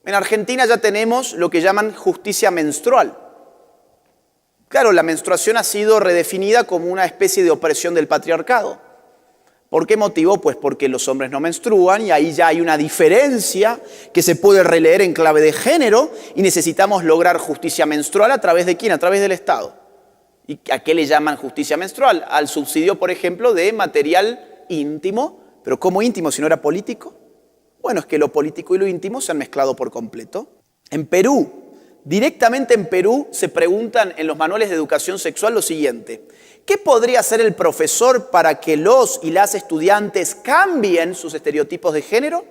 En Argentina ya tenemos lo que llaman justicia menstrual. Claro, la menstruación ha sido redefinida como una especie de opresión del patriarcado. ¿Por qué motivo? Pues porque los hombres no menstruan y ahí ya hay una diferencia que se puede releer en clave de género y necesitamos lograr justicia menstrual ¿a través de quién? A través del Estado. ¿Y a qué le llaman justicia menstrual? Al subsidio, por ejemplo, de material íntimo. ¿Pero cómo íntimo si no era político? Bueno, es que lo político y lo íntimo se han mezclado por completo. En Perú, directamente en Perú, se preguntan en los manuales de educación sexual lo siguiente: ¿qué podría hacer el profesor para que los y las estudiantes cambien sus estereotipos de género?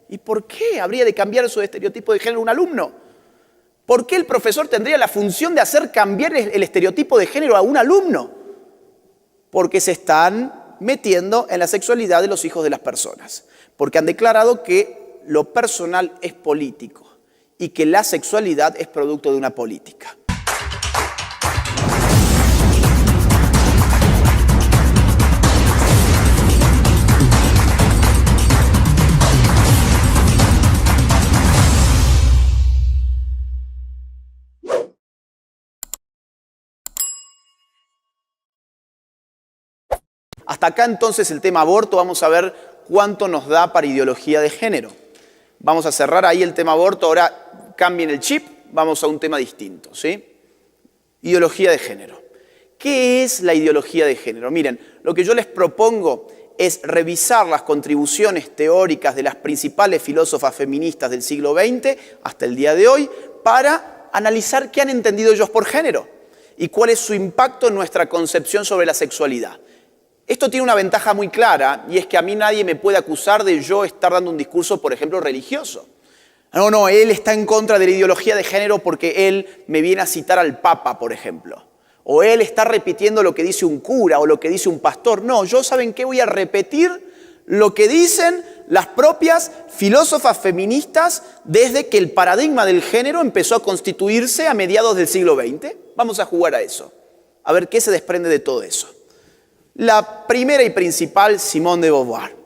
¿Y por qué habría de cambiar su estereotipo de género un alumno? ¿Por qué el profesor tendría la función de hacer cambiar el estereotipo de género a un alumno? Porque se están metiendo en la sexualidad de los hijos de las personas. Porque han declarado que lo personal es político y que la sexualidad es producto de una política. Hasta acá entonces el tema aborto. Vamos a ver cuánto nos da para ideología de género. Vamos a cerrar ahí el tema aborto. Ahora cambien el chip, vamos a un tema distinto, ¿sí? Ideología de género. ¿Qué es la ideología de género? Miren, lo que yo les propongo es revisar las contribuciones teóricas de las principales filósofas feministas del siglo XX hasta el día de hoy para analizar qué han entendido ellos por género y cuál es su impacto en nuestra concepción sobre la sexualidad. Esto tiene una ventaja muy clara y es que a mí nadie me puede acusar de yo estar dando un discurso, por ejemplo, religioso. No, él está en contra de la ideología de género porque él me viene a citar al Papa, por ejemplo. O él está repitiendo lo que dice un cura o lo que dice un pastor. No, yo ¿saben qué? Voy a repetir lo que dicen las propias filósofas feministas desde que el paradigma del género empezó a constituirse a mediados del siglo XX. Vamos a jugar a eso, a ver qué se desprende de todo eso. La primera y principal, Simone de Beauvoir.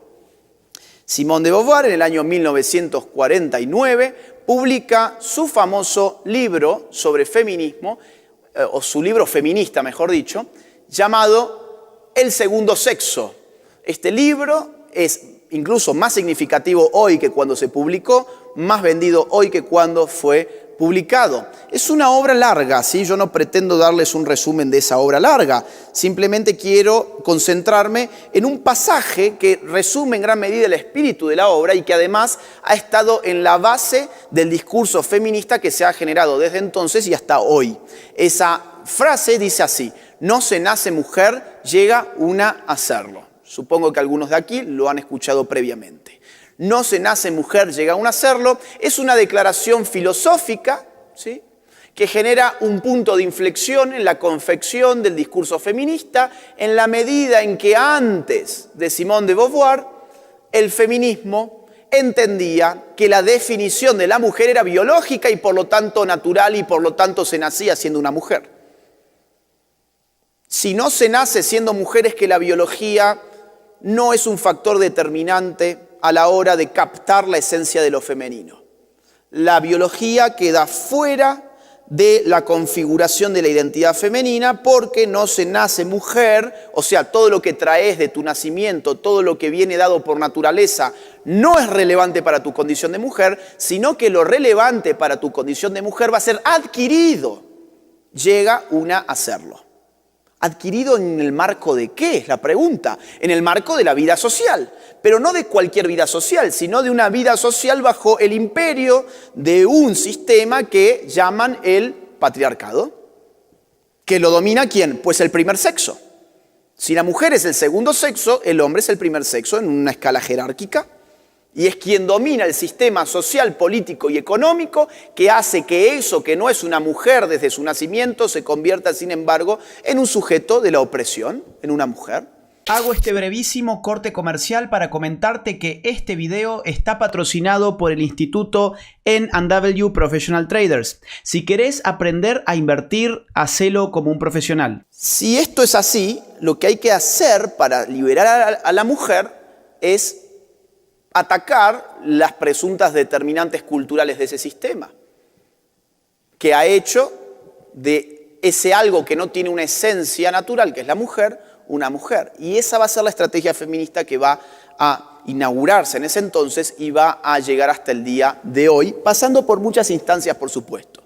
Simone de Beauvoir, en el año 1949, publica su famoso libro sobre feminismo, o su libro feminista, mejor dicho, llamado El segundo sexo. Este libro es incluso más significativo hoy que cuando se publicó, más vendido hoy que cuando fue publicado. Es una obra larga, ¿sí? Yo no pretendo darles un resumen de esa obra larga, simplemente quiero concentrarme en un pasaje que resume en gran medida el espíritu de la obra y que además ha estado en la base del discurso feminista que se ha generado desde entonces y hasta hoy. Esa frase dice así: no se nace mujer, llega una a serlo. Supongo que algunos de aquí lo han escuchado previamente. No se nace mujer, llega a hacerlo, es una declaración filosófica, ¿sí?, que genera un punto de inflexión en la confección del discurso feminista en la medida en que antes de Simone de Beauvoir el feminismo entendía que la definición de la mujer era biológica y por lo tanto natural y por lo tanto se nacía siendo una mujer. Si no se nace siendo mujer es que la biología no es un factor determinante a la hora de captar la esencia de lo femenino. La biología queda fuera de la configuración de la identidad femenina porque no se nace mujer, o sea, todo lo que traes de tu nacimiento, todo lo que viene dado por naturaleza, no es relevante para tu condición de mujer, sino que lo relevante para tu condición de mujer va a ser adquirido. Llega una a serlo. ¿Adquirido en el marco de qué? Es la pregunta. En el marco de la vida social. Pero no de cualquier vida social, sino de una vida social bajo el imperio de un sistema que llaman el patriarcado. ¿Que lo domina quién? Pues el primer sexo. Si la mujer es el segundo sexo, el hombre es el primer sexo en una escala jerárquica. Y es quien domina el sistema social, político y económico que hace que eso que no es una mujer desde su nacimiento se convierta, sin embargo, en un sujeto de la opresión, en una mujer. Hago este brevísimo corte comercial para comentarte que este video está patrocinado por el Instituto N&W Professional Traders. Si querés aprender a invertir, hacelo como un profesional. Si esto es así, lo que hay que hacer para liberar a la mujer es atacar las presuntas determinantes culturales de ese sistema, que ha hecho de ese algo que no tiene una esencia natural, que es la mujer, una mujer. Y esa va a ser la estrategia feminista que va a inaugurarse en ese entonces y va a llegar hasta el día de hoy, pasando por muchas instancias, por supuesto.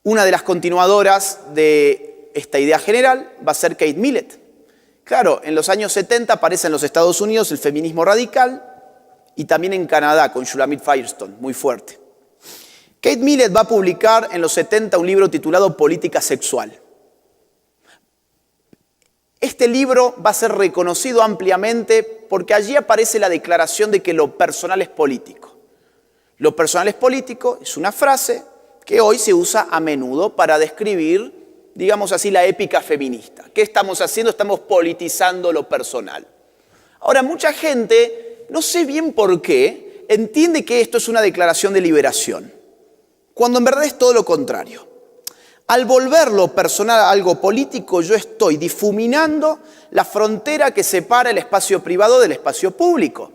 Una de las continuadoras de esta idea general va a ser Kate Millett. Claro, en los años 70 aparece en los Estados Unidos el feminismo radical y también en Canadá con Shulamit Firestone, muy fuerte. Kate Millett va a publicar en los 70 un libro titulado Política Sexual. Este libro va a ser reconocido ampliamente porque allí aparece la declaración de que lo personal es político. Lo personal es político es una frase que hoy se usa a menudo para describir, digamos así, la épica feminista. ¿Qué estamos haciendo? Estamos politizando lo personal. Ahora, mucha gente, no sé bien por qué, entiende que esto es una declaración de liberación, cuando en verdad es todo lo contrario. Al volver lo personal a algo político, yo estoy difuminando la frontera que separa el espacio privado del espacio público.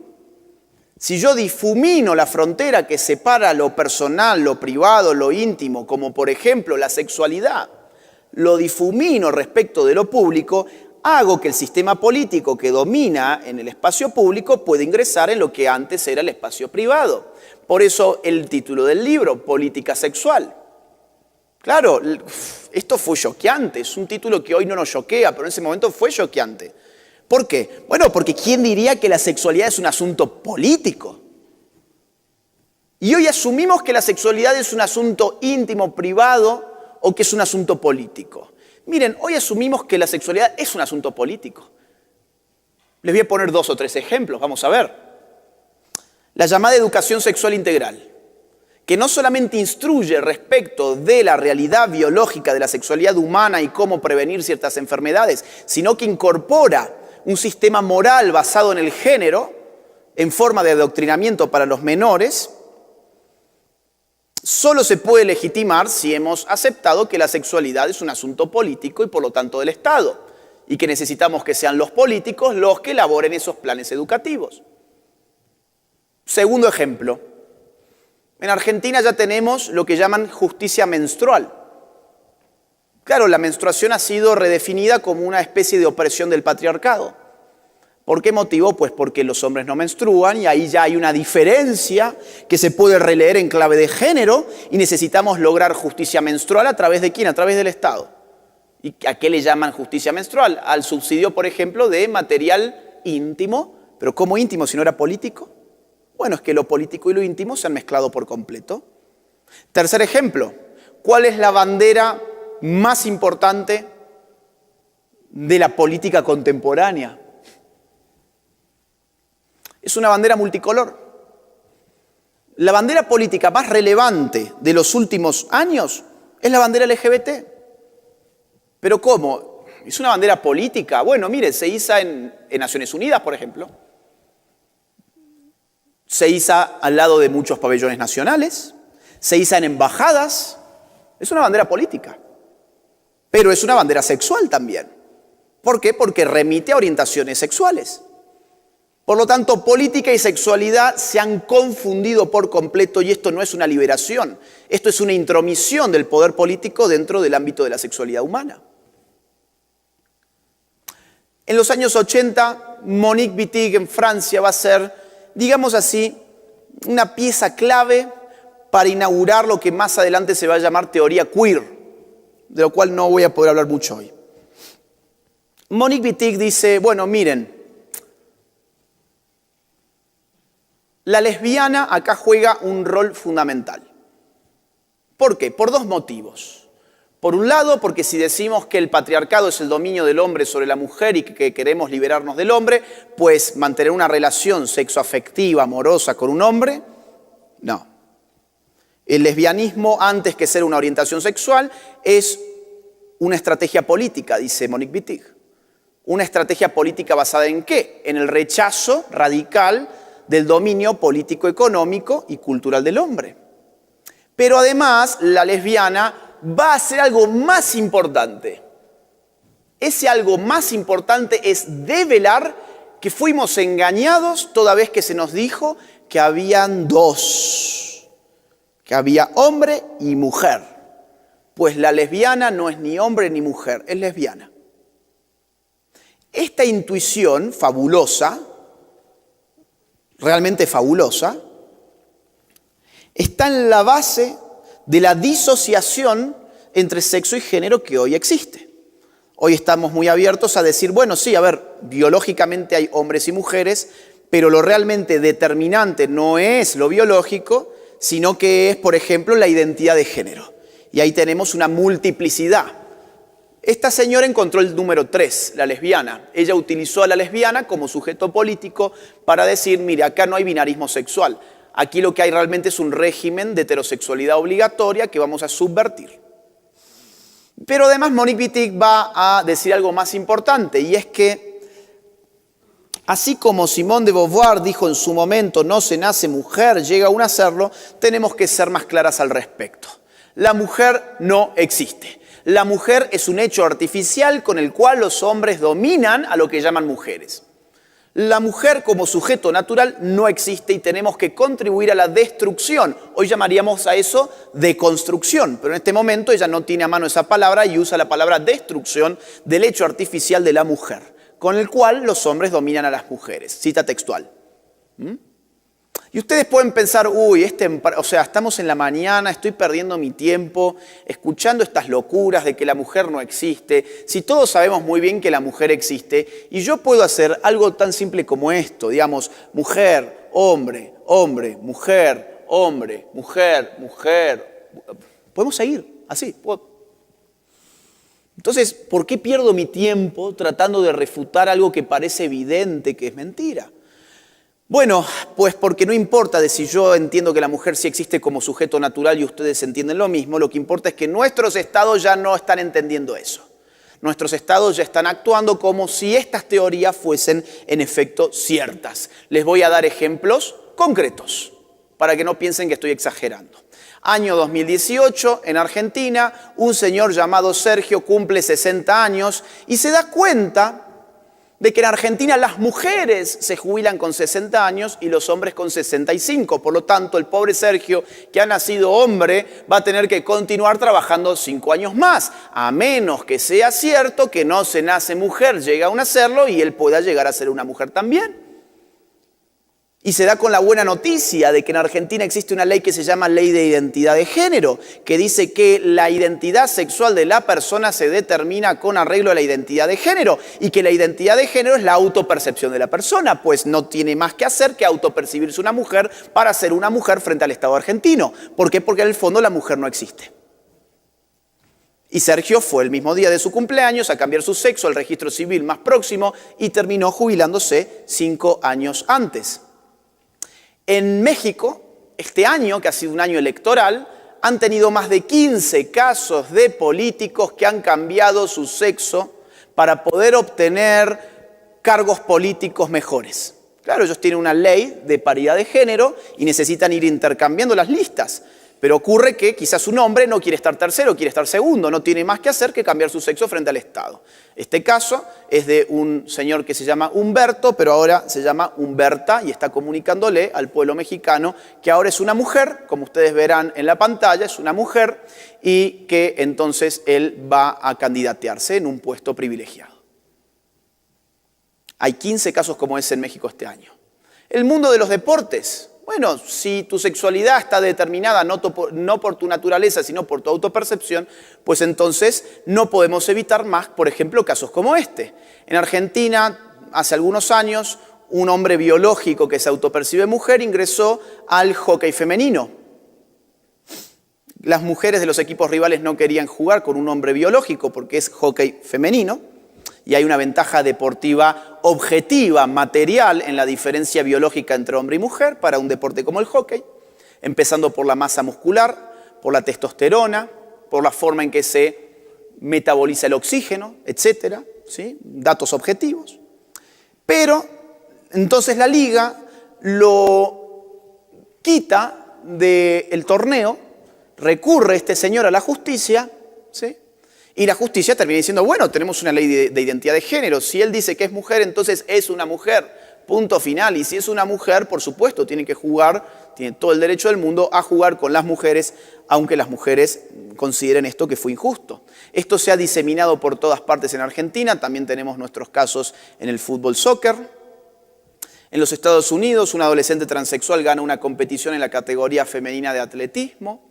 Si yo difumino la frontera que separa lo personal, lo privado, lo íntimo, como por ejemplo la sexualidad, lo difumino respecto de lo público, hago que el sistema político que domina en el espacio público pueda ingresar en lo que antes era el espacio privado. Por eso el título del libro, Política Sexual. Claro, esto fue choqueante, es un título que hoy no nos choquea, pero en ese momento fue choqueante. ¿Por qué? Bueno, porque ¿quién diría que la sexualidad es un asunto político? Y hoy asumimos que la sexualidad es un asunto íntimo, privado, o que es un asunto político. Miren, hoy asumimos que la sexualidad es un asunto político. Les voy a poner 2 o 3 ejemplos, vamos a ver. La llamada educación sexual integral, que no solamente instruye respecto de la realidad biológica de la sexualidad humana y cómo prevenir ciertas enfermedades, sino que incorpora un sistema moral basado en el género, en forma de adoctrinamiento para los menores, solo se puede legitimar si hemos aceptado que la sexualidad es un asunto político y por lo tanto del Estado, y que necesitamos que sean los políticos los que elaboren esos planes educativos. Segundo ejemplo. En Argentina ya tenemos lo que llaman justicia menstrual. Claro, la menstruación ha sido redefinida como una especie de opresión del patriarcado. ¿Por qué motivo? Pues porque los hombres no menstruan y ahí ya hay una diferencia que se puede releer en clave de género y necesitamos lograr justicia menstrual ¿a través de quién? A través del Estado. ¿Y a qué le llaman justicia menstrual? Al subsidio, por ejemplo, de material íntimo. ¿Pero cómo íntimo si no era político? Bueno, es que lo político y lo íntimo se han mezclado por completo. Tercer ejemplo, ¿cuál es la bandera más importante de la política contemporánea? Es una bandera multicolor. La bandera política más relevante de los últimos años es la bandera LGBT. ¿Pero cómo? ¿Es una bandera política? Bueno, mire, se iza en Naciones Unidas, por ejemplo. Se iza al lado de muchos pabellones nacionales, se iza en embajadas. Es una bandera política, pero es una bandera sexual también. ¿Por qué? Porque remite a orientaciones sexuales. Por lo tanto, política y sexualidad se han confundido por completo y esto no es una liberación, esto es una intromisión del poder político dentro del ámbito de la sexualidad humana. En los años 80, Monique Wittig en Francia va a ser, digamos así, una pieza clave para inaugurar lo que más adelante se va a llamar teoría queer, de lo cual no voy a poder hablar mucho hoy. Monique Wittig dice, bueno, miren, la lesbiana acá juega un rol fundamental. ¿Por qué? Por 2 motivos. Por un lado, porque si decimos que el patriarcado es el dominio del hombre sobre la mujer y que queremos liberarnos del hombre, pues mantener una relación sexoafectiva, amorosa con un hombre, no. El lesbianismo, antes que ser una orientación sexual, es una estrategia política, dice Monique Wittig. Una estrategia política basada ¿en qué? En el rechazo radical del dominio político, económico y cultural del hombre. Pero además, la lesbiana va a hacer algo más importante. Ese algo más importante es develar que fuimos engañados toda vez que se nos dijo que habían dos, que había hombre y mujer. Pues la lesbiana no es ni hombre ni mujer, es lesbiana. Esta intuición fabulosa, realmente fabulosa, está en la base de la disociación entre sexo y género que hoy existe. Hoy estamos muy abiertos a decir, bueno, sí, a ver, biológicamente hay hombres y mujeres, pero lo realmente determinante no es lo biológico, sino que es, por ejemplo, la identidad de género. Y ahí tenemos una multiplicidad. Esta señora encontró el número 3, la lesbiana. Ella utilizó a la lesbiana como sujeto político para decir, mire, acá no hay binarismo sexual. Aquí lo que hay realmente es un régimen de heterosexualidad obligatoria que vamos a subvertir. Pero además Monique Wittig va a decir algo más importante, y es que así como Simone de Beauvoir dijo en su momento, no se nace mujer, llega uno a serlo, tenemos que ser más claras al respecto. La mujer no existe. La mujer es un hecho artificial con el cual los hombres dominan a lo que llaman mujeres. La mujer como sujeto natural no existe y tenemos que contribuir a la destrucción. Hoy llamaríamos a eso deconstrucción, pero en este momento ella no tiene a mano esa palabra y usa la palabra destrucción del hecho artificial de la mujer, con el cual los hombres dominan a las mujeres. Cita textual. Y ustedes pueden pensar, uy, estamos en la mañana, estoy perdiendo mi tiempo escuchando estas locuras de que la mujer no existe, si todos sabemos muy bien que la mujer existe, y yo puedo hacer algo tan simple como esto, digamos, mujer, hombre, hombre, mujer, hombre, mujer, mujer. Podemos seguir así. Entonces, ¿por qué pierdo mi tiempo tratando de refutar algo que parece evidente que es mentira? Bueno, pues porque no importa de si yo entiendo que la mujer sí existe como sujeto natural y ustedes entienden lo mismo, lo que importa es que nuestros estados ya no están entendiendo eso. Nuestros estados ya están actuando como si estas teorías fuesen en efecto ciertas. Les voy a dar ejemplos concretos para que no piensen que estoy exagerando. Año 2018, en Argentina, un señor llamado Sergio cumple 60 años y se da cuenta de que en Argentina las mujeres se jubilan con 60 años y los hombres con 65. Por lo tanto, el pobre Sergio, que ha nacido hombre, va a tener que continuar trabajando 5 años más, a menos que sea cierto que no se nace mujer, llega a un hacerlo y él pueda llegar a ser una mujer también. Y se da con la buena noticia de que en Argentina existe una ley que se llama Ley de Identidad de Género, que dice que la identidad sexual de la persona se determina con arreglo a la identidad de género y que la identidad de género es la autopercepción de la persona, pues no tiene más que hacer que autopercibirse una mujer para ser una mujer frente al Estado argentino. ¿Por qué? Porque en el fondo la mujer no existe. Y Sergio fue el mismo día de su cumpleaños a cambiar su sexo al registro civil más próximo y terminó jubilándose 5 años antes. En México, este año, que ha sido un año electoral, han tenido más de 15 casos de políticos que han cambiado su sexo para poder obtener cargos políticos mejores. Claro, ellos tienen una ley de paridad de género y necesitan ir intercambiando las listas. Pero ocurre que quizás un hombre no quiere estar tercero, quiere estar segundo, no tiene más que hacer que cambiar su sexo frente al Estado. Este caso es de un señor que se llama Humberto, pero ahora se llama Humberta y está comunicándole al pueblo mexicano que ahora es una mujer, como ustedes verán en la pantalla, es una mujer y que entonces él va a candidatearse en un puesto privilegiado. Hay 15 casos como ese en México este año. El mundo de los deportes. Bueno, si tu sexualidad está determinada no por tu naturaleza, sino por tu autopercepción, pues entonces no podemos evitar más, por ejemplo, casos como este. En Argentina, hace algunos años, un hombre biológico que se autopercibe mujer ingresó al hockey femenino. Las mujeres de los equipos rivales no querían jugar con un hombre biológico porque es hockey femenino. Y hay una ventaja deportiva objetiva, material, en la diferencia biológica entre hombre y mujer para un deporte como el hockey, empezando por la masa muscular, por la testosterona, por la forma en que se metaboliza el oxígeno, etcétera, ¿sí? Datos objetivos. Pero entonces la liga lo quita del torneo, recurre este señor a la justicia, ¿sí? Y la justicia termina diciendo, bueno, tenemos una ley de identidad de género. Si él dice que es mujer, entonces es una mujer. Punto final. Y si es una mujer, por supuesto, tiene que jugar, tiene todo el derecho del mundo a jugar con las mujeres, aunque las mujeres consideren esto que fue injusto. Esto se ha diseminado por todas partes en Argentina. También tenemos nuestros casos en el fútbol soccer. En los Estados Unidos, un adolescente transexual gana una competición en la categoría femenina de atletismo.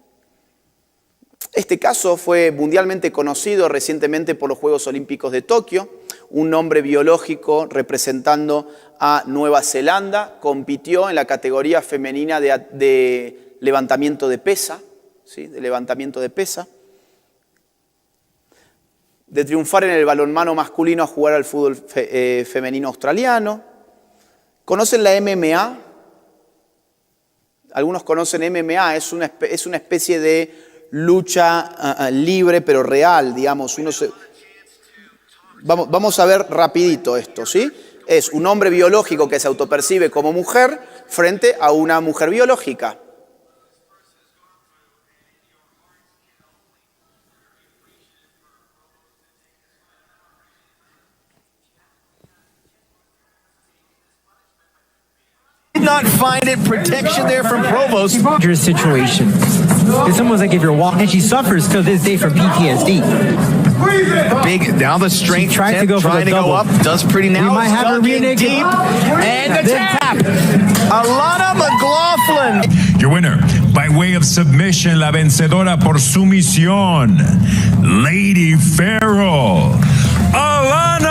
Este caso fue mundialmente conocido recientemente por los Juegos Olímpicos de Tokio. Un hombre biológico representando a Nueva Zelanda compitió en la categoría femenina de levantamiento de pesa, ¿sí? De levantamiento de pesa. De triunfar en el balonmano masculino a jugar al fútbol femenino australiano. ¿Conocen la MMA? Algunos conocen MMA, es una especie de lucha libre pero real, digamos. Vamos a ver rapidito esto, ¿sí? Es un hombre biológico que se autopercibe como mujer frente a una mujer biológica. Not find it protection there from Provost. Dangerous situation. It's almost like if you're walking, and she suffers to this day from PTSD. Big, now the strength She tried to go for trying the to go double. up, does pretty now. We might have her Dug in renegade. deep, and the tap. Alana McLaughlin. Your winner, by way of submission, la vencedora por sumisión, Lady Pharaoh, Alana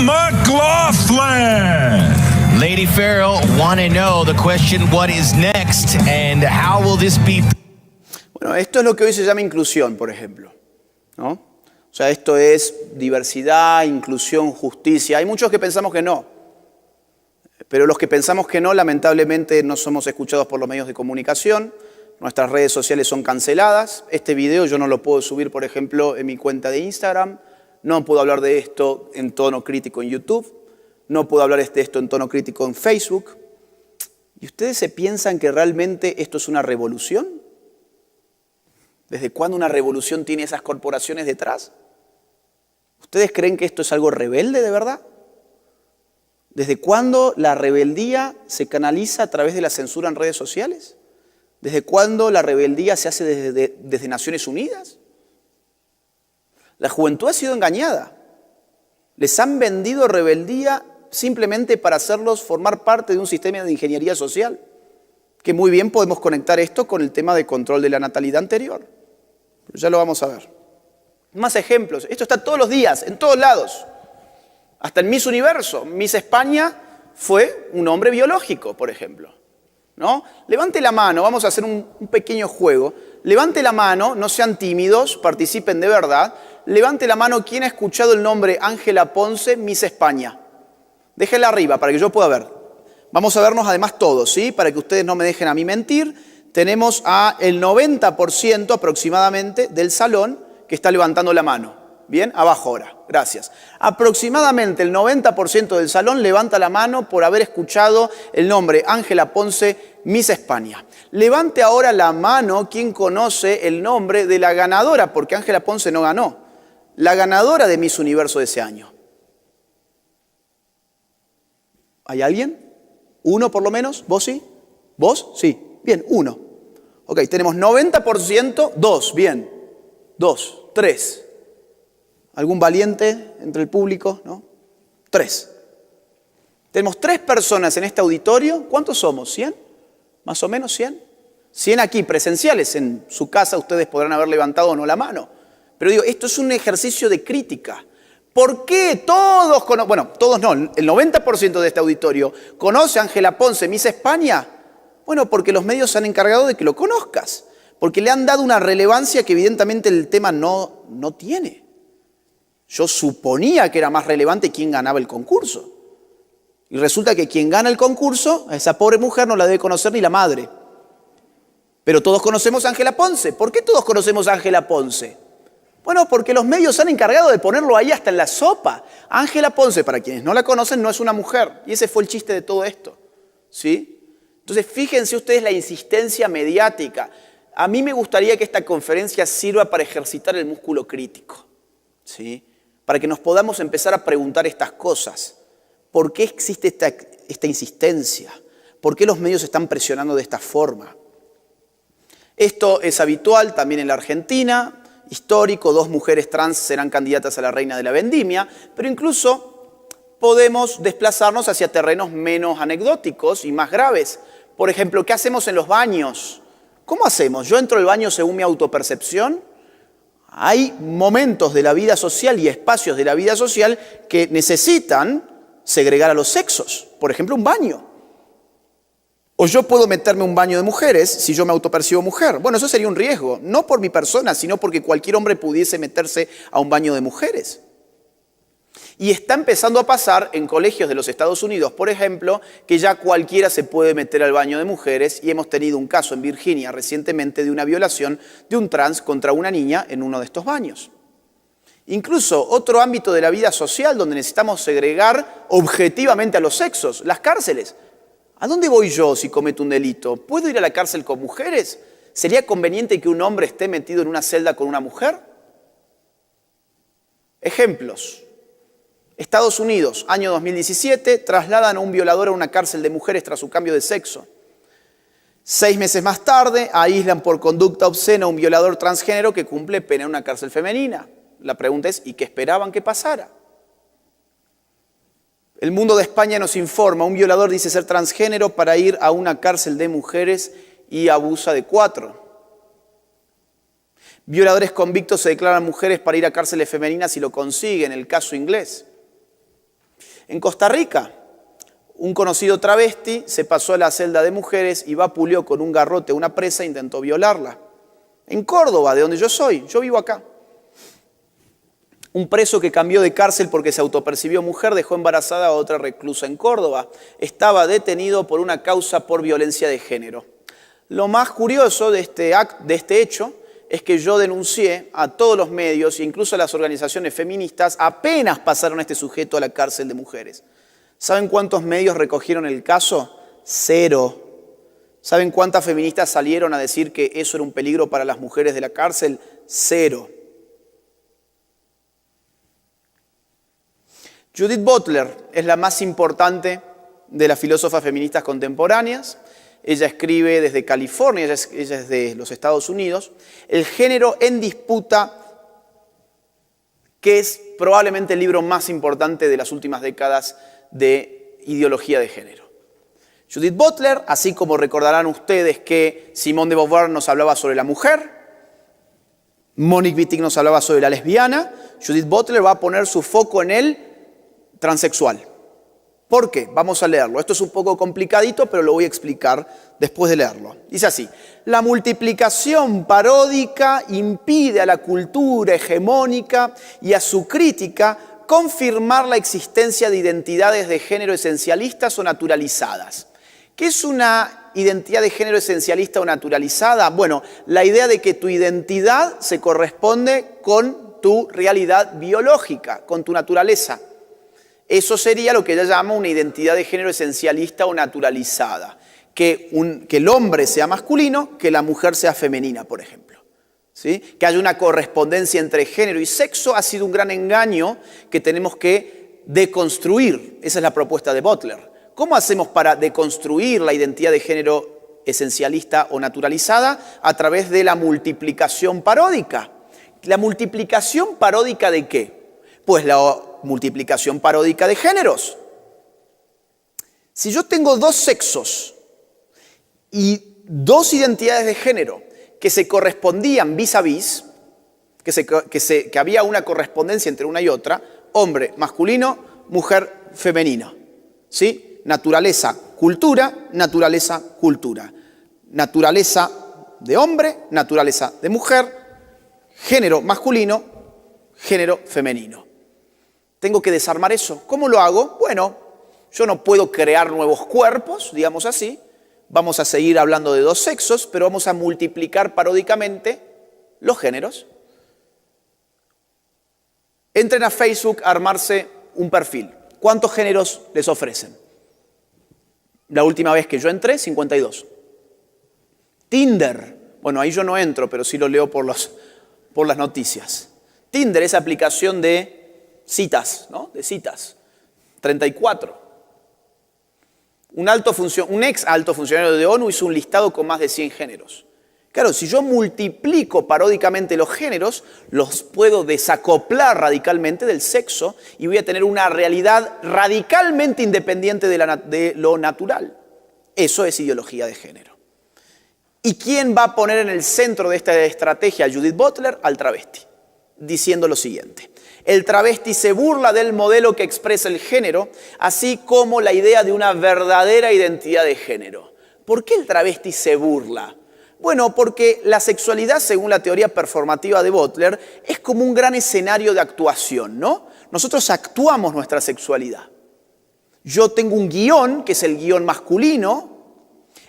McLaughlin. Lady Pharaoh want to know the question, what is next, and how will this be? Bueno, esto es lo que hoy se llama inclusión, por ejemplo, ¿no? O sea, esto es diversidad, inclusión, justicia. Hay muchos que pensamos que no, pero los que pensamos que no, lamentablemente no somos escuchados por los medios de comunicación. Nuestras redes sociales son canceladas. Este video yo no lo puedo subir, por ejemplo, en mi cuenta de Instagram. No puedo hablar de esto en tono crítico en YouTube. No puedo hablar de esto en tono crítico en Facebook. ¿Y ustedes se piensan que realmente esto es una revolución? ¿Desde cuándo una revolución tiene esas corporaciones detrás? ¿Ustedes creen que esto es algo rebelde de verdad? ¿Desde cuándo la rebeldía se canaliza a través de la censura en redes sociales? ¿Desde cuándo la rebeldía se hace desde Naciones Unidas? La juventud ha sido engañada. Les han vendido rebeldía simplemente para hacerlos formar parte de un sistema de ingeniería social, que muy bien podemos conectar esto con el tema de control de la natalidad anterior. Pero ya lo vamos a ver. Más ejemplos. Esto está todos los días, en todos lados. Hasta en Miss Universo. Miss España fue un hombre biológico, por ejemplo, ¿no? Levante la mano, vamos a hacer un pequeño juego. Levante la mano, no sean tímidos, participen de verdad. Levante la mano quien ha escuchado el nombre Ángela Ponce, Miss España. Déjela arriba para que yo pueda ver. Vamos a vernos además todos, ¿sí? Para que ustedes no me dejen a mí mentir. Tenemos a el 90% aproximadamente del salón que está levantando la mano. Bien, abajo ahora. Gracias. Aproximadamente el 90% del salón levanta la mano por haber escuchado el nombre Ángela Ponce, Miss España. Levante ahora la mano quien conoce el nombre de la ganadora, porque Ángela Ponce no ganó. La ganadora de Miss Universo de ese año. ¿Hay alguien? ¿Uno por lo menos? ¿Vos sí? ¿Vos? Sí. Bien, uno. Ok, tenemos 90%, dos. Bien. Dos, tres. ¿Algún valiente entre el público? ¿No? Tres. Tenemos 3 personas en este auditorio. ¿Cuántos somos? ¿100? ¿Más o menos 100? 100 aquí presenciales. En su casa ustedes podrán haber levantado o no la mano. Pero digo, esto es un ejercicio de crítica. ¿Por qué todos conocen? Bueno, todos no, el 90% de este auditorio conoce a Ángela Ponce, Miss España. Bueno, porque los medios se han encargado de que lo conozcas. Porque le han dado una relevancia que evidentemente el tema no tiene. Yo suponía que era más relevante quién ganaba el concurso. Y resulta que quien gana el concurso, a esa pobre mujer no la debe conocer ni la madre. Pero todos conocemos a Ángela Ponce. ¿Por qué todos conocemos a Ángela Ponce? Bueno, porque los medios se han encargado de ponerlo ahí hasta en la sopa. Ángela Ponce, para quienes no la conocen, no es una mujer. Y ese fue el chiste de todo esto. ¿Sí? Entonces, fíjense ustedes la insistencia mediática. A mí me gustaría que esta conferencia sirva para ejercitar el músculo crítico, ¿sí? Para que nos podamos empezar a preguntar estas cosas. ¿Por qué existe esta insistencia? ¿Por qué los medios están presionando de esta forma? Esto es habitual también en la Argentina, histórico, 2 mujeres trans serán candidatas a la reina de la vendimia, pero incluso podemos desplazarnos hacia terrenos menos anecdóticos y más graves. Por ejemplo, ¿qué hacemos en los baños? ¿Cómo hacemos? ¿Yo entro al baño según mi autopercepción? Hay momentos de la vida social y espacios de la vida social que necesitan segregar a los sexos. Por ejemplo, un baño. O yo puedo meterme a un baño de mujeres si yo me autopercibo mujer. Bueno, eso sería un riesgo, no por mi persona, sino porque cualquier hombre pudiese meterse a un baño de mujeres. Y está empezando a pasar en colegios de los Estados Unidos, por ejemplo, que ya cualquiera se puede meter al baño de mujeres, y hemos tenido un caso en Virginia recientemente de una violación de un trans contra una niña en uno de estos baños. Incluso otro ámbito de la vida social donde necesitamos segregar objetivamente a los sexos, las cárceles. ¿A dónde voy yo si cometo un delito? ¿Puedo ir a la cárcel con mujeres? ¿Sería conveniente que un hombre esté metido en una celda con una mujer? Ejemplos. Estados Unidos, año 2017, trasladan a un violador a una cárcel de mujeres tras su cambio de sexo. 6 meses más tarde, aíslan por conducta obscena a un violador transgénero que cumple pena en una cárcel femenina. La pregunta es, ¿y qué esperaban que pasara? El Mundo de España nos informa, un violador dice ser transgénero para ir a una cárcel de mujeres y abusa de 4. Violadores convictos se declaran mujeres para ir a cárceles femeninas y lo consiguen, el caso inglés. En Costa Rica, un conocido travesti se pasó a la celda de mujeres y vapuleó con un garrote a una presa e intentó violarla. En Córdoba, de donde yo soy, yo vivo acá. Un preso que cambió de cárcel porque se autopercibió mujer dejó embarazada a otra reclusa en Córdoba. Estaba detenido por una causa por violencia de género. Lo más curioso de este hecho es que yo denuncié a todos los medios e incluso a las organizaciones feministas apenas pasaron a este sujeto a la cárcel de mujeres. ¿Saben cuántos medios recogieron el caso? 0. ¿Saben cuántas feministas salieron a decir que eso era un peligro para las mujeres de la cárcel? 0. Judith Butler es la más importante de las filósofas feministas contemporáneas. Ella escribe desde California, ella es de los Estados Unidos. El género en disputa, que es probablemente el libro más importante de las últimas décadas de ideología de género. Judith Butler, así como recordarán ustedes que Simone de Beauvoir nos hablaba sobre la mujer, Monique Wittig nos hablaba sobre la lesbiana, Judith Butler va a poner su foco en el transexual. ¿Por qué? Vamos a leerlo. Esto es un poco complicadito, pero lo voy a explicar después de leerlo. Dice así: la multiplicación paródica impide a la cultura hegemónica y a su crítica confirmar la existencia de identidades de género esencialistas o naturalizadas. ¿Qué es una identidad de género esencialista o naturalizada? Bueno, la idea de que tu identidad se corresponde con tu realidad biológica, con tu naturaleza. Eso sería lo que ella llama una identidad de género esencialista o naturalizada. Que el hombre sea masculino, que la mujer sea femenina, por ejemplo. ¿Sí? Que haya una correspondencia entre género y sexo ha sido un gran engaño que tenemos que deconstruir. Esa es la propuesta de Butler. ¿Cómo hacemos para deconstruir la identidad de género esencialista o naturalizada? A través de la multiplicación paródica. ¿La multiplicación paródica de qué? Pues la multiplicación paródica de géneros. Si yo tengo 2 sexos y 2 identidades de género que se correspondían vis a vis, que había una correspondencia entre una y otra, hombre masculino, mujer femenina, ¿sí? Naturaleza, cultura, naturaleza, cultura. Naturaleza de hombre, naturaleza de mujer, género masculino, género femenino. Tengo que desarmar eso. ¿Cómo lo hago? Bueno, yo no puedo crear nuevos cuerpos, digamos así. Vamos a seguir hablando de 2 sexos, pero vamos a multiplicar paródicamente los géneros. Entren a Facebook a armarse un perfil. ¿Cuántos géneros les ofrecen? La última vez que yo entré, 52. Tinder, Bueno, ahí yo no entro, pero sí lo leo por las noticias. Tinder es aplicación de citas, ¿no? De citas. 34. Un ex alto funcionario de ONU hizo un listado con más de 100 géneros. Claro, si yo multiplico paródicamente los géneros, los puedo desacoplar radicalmente del sexo y voy a tener una realidad radicalmente independiente de lo natural. Eso es ideología de género. ¿Y quién va a poner en el centro de esta estrategia a Judith Butler? Al travesti, diciendo lo siguiente. El travesti se burla del modelo que expresa el género, así como la idea de una verdadera identidad de género. ¿Por qué el travesti se burla? Bueno, porque la sexualidad, según la teoría performativa de Butler, es como un gran escenario de actuación, ¿no? Nosotros actuamos nuestra sexualidad. Yo tengo un guión, que es el guión masculino,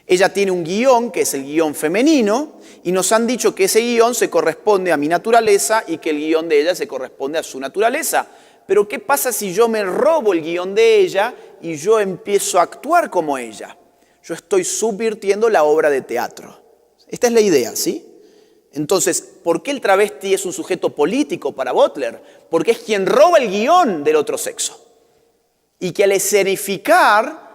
ella tiene un guión, que es el guión femenino, y nos han dicho que ese guión se corresponde a mi naturaleza y que el guión de ella se corresponde a su naturaleza. Pero ¿qué pasa si yo me robo el guión de ella y yo empiezo a actuar como ella? Yo estoy subvirtiendo la obra de teatro. Esta es la idea, ¿sí? Entonces, ¿por qué el travesti es un sujeto político para Butler? Porque es quien roba el guión del otro sexo. Y que al escenificar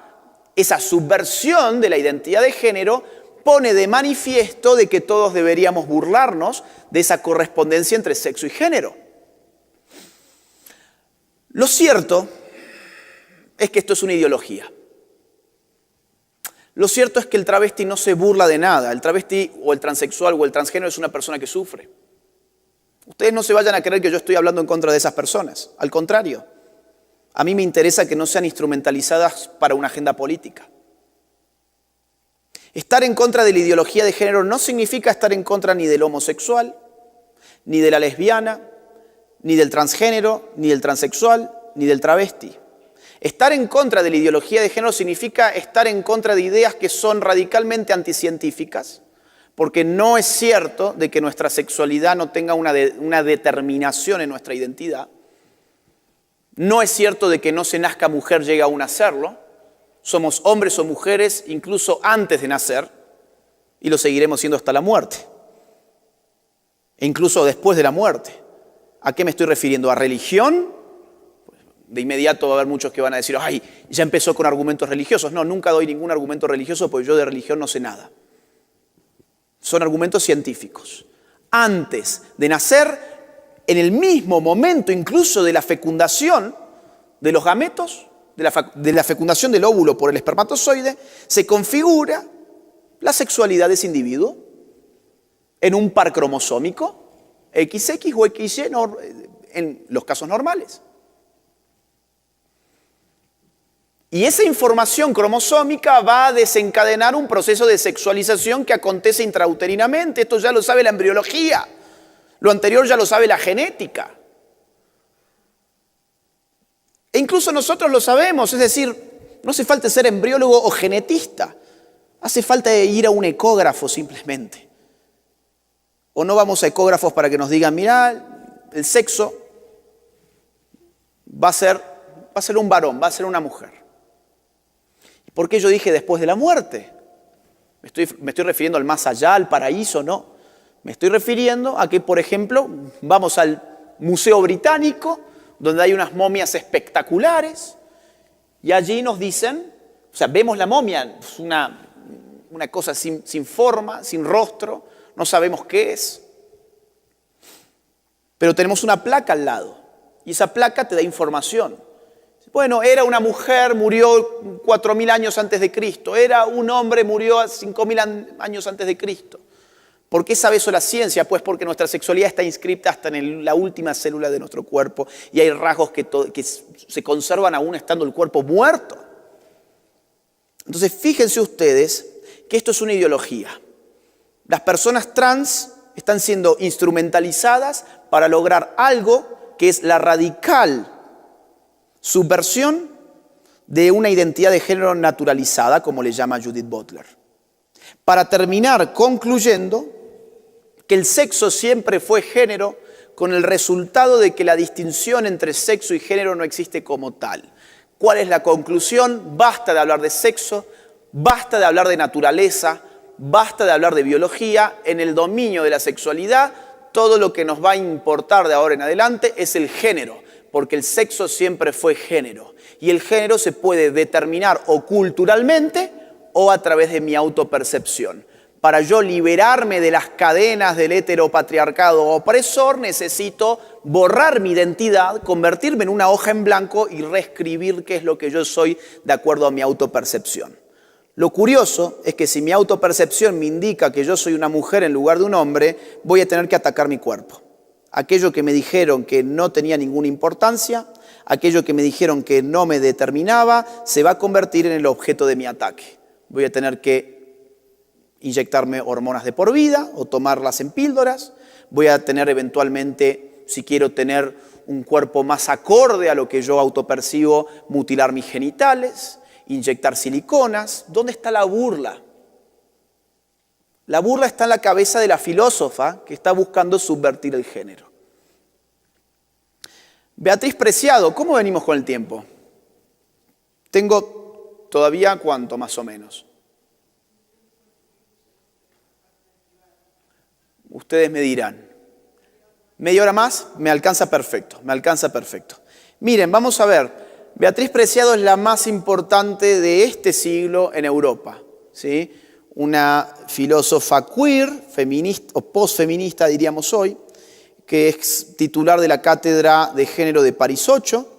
esa subversión de la identidad de género pone de manifiesto de que todos deberíamos burlarnos de esa correspondencia entre sexo y género. Lo cierto es que esto es una ideología. Lo cierto es que el travesti no se burla de nada. El travesti o el transexual o el transgénero es una persona que sufre. Ustedes no se vayan a creer que yo estoy hablando en contra de esas personas. Al contrario, a mí me interesa que no sean instrumentalizadas para una agenda política. Estar en contra de la ideología de género no significa estar en contra ni del homosexual, ni de la lesbiana, ni del transgénero, ni del transexual, ni del travesti. Estar en contra de la ideología de género significa estar en contra de ideas que son radicalmente anticientíficas, porque no es cierto de que nuestra sexualidad no tenga una determinación en nuestra identidad. No es cierto de que no se nazca mujer, llegue aún a serlo. Somos hombres o mujeres incluso antes de nacer y lo seguiremos siendo hasta la muerte. E incluso después de la muerte. ¿A qué me estoy refiriendo? ¿A religión? De inmediato va a haber muchos que van a decir, ¡ay, ya empezó con argumentos religiosos! No, nunca doy ningún argumento religioso porque yo de religión no sé nada. Son argumentos científicos. Antes de nacer, en el mismo momento incluso de la fecundación de los gametos, de la fecundación del óvulo por el espermatozoide, se configura la sexualidad de ese individuo en un par cromosómico, XX o XY en los casos normales. Y esa información cromosómica va a desencadenar un proceso de sexualización que acontece intrauterinamente. Esto ya lo sabe la embriología. Lo anterior ya lo sabe la genética. E incluso nosotros lo sabemos, es decir, no hace falta ser embriólogo o genetista. Hace falta ir a un ecógrafo simplemente. O no vamos a ecógrafos para que nos digan, mira, el sexo va a ser un varón, va a ser una mujer. ¿Por qué yo dije después de la muerte? ¿Me estoy refiriendo al más allá, al paraíso? No. Me estoy refiriendo a que, por ejemplo, vamos al Museo Británico, donde hay unas momias espectaculares, y allí nos dicen, o sea, vemos la momia, es una cosa sin forma, sin rostro, no sabemos qué es, pero tenemos una placa al lado, y esa placa te da información. Bueno, era una mujer, murió 4.000 años antes de Cristo. Era un hombre, murió 5.000 años antes de Cristo. ¿Por qué sabe eso la ciencia? Pues porque nuestra sexualidad está inscripta hasta en la última célula de nuestro cuerpo y hay rasgos que se conservan aún estando el cuerpo muerto. Entonces, fíjense ustedes que esto es una ideología. Las personas trans están siendo instrumentalizadas para lograr algo que es la radical subversión de una identidad de género naturalizada, como le llama Judith Butler. Para terminar concluyendo que el sexo siempre fue género, con el resultado de que la distinción entre sexo y género no existe como tal. ¿Cuál es la conclusión? Basta de hablar de sexo, basta de hablar de naturaleza, basta de hablar de biología, en el dominio de la sexualidad, todo lo que nos va a importar de ahora en adelante es el género, porque el sexo siempre fue género. Y el género se puede determinar o culturalmente o a través de mi autopercepción. Para yo liberarme de las cadenas del heteropatriarcado opresor, necesito borrar mi identidad, convertirme en una hoja en blanco y reescribir qué es lo que yo soy de acuerdo a mi autopercepción. Lo curioso es que si mi autopercepción me indica que yo soy una mujer en lugar de un hombre, voy a tener que atacar mi cuerpo. Aquello que me dijeron que no tenía ninguna importancia, aquello que me dijeron que no me determinaba, se va a convertir en el objeto de mi ataque. Voy a tener que inyectarme hormonas de por vida o tomarlas en píldoras. Voy a tener eventualmente, si quiero tener un cuerpo más acorde a lo que yo autopercibo, mutilar mis genitales, inyectar siliconas. ¿Dónde está la burla? La burla está en la cabeza de la filósofa que está buscando subvertir el género. Beatriz Preciado, ¿cómo venimos con el tiempo? Tengo todavía, ¿cuánto más o menos? Ustedes me dirán. ¿Media hora más? Me alcanza perfecto, me alcanza perfecto. Miren, vamos a ver. Beatriz Preciado es la más importante de este siglo en Europa, ¿sí? Una filósofa queer, feminista o postfeminista diríamos hoy, que es titular de la Cátedra de Género de París 8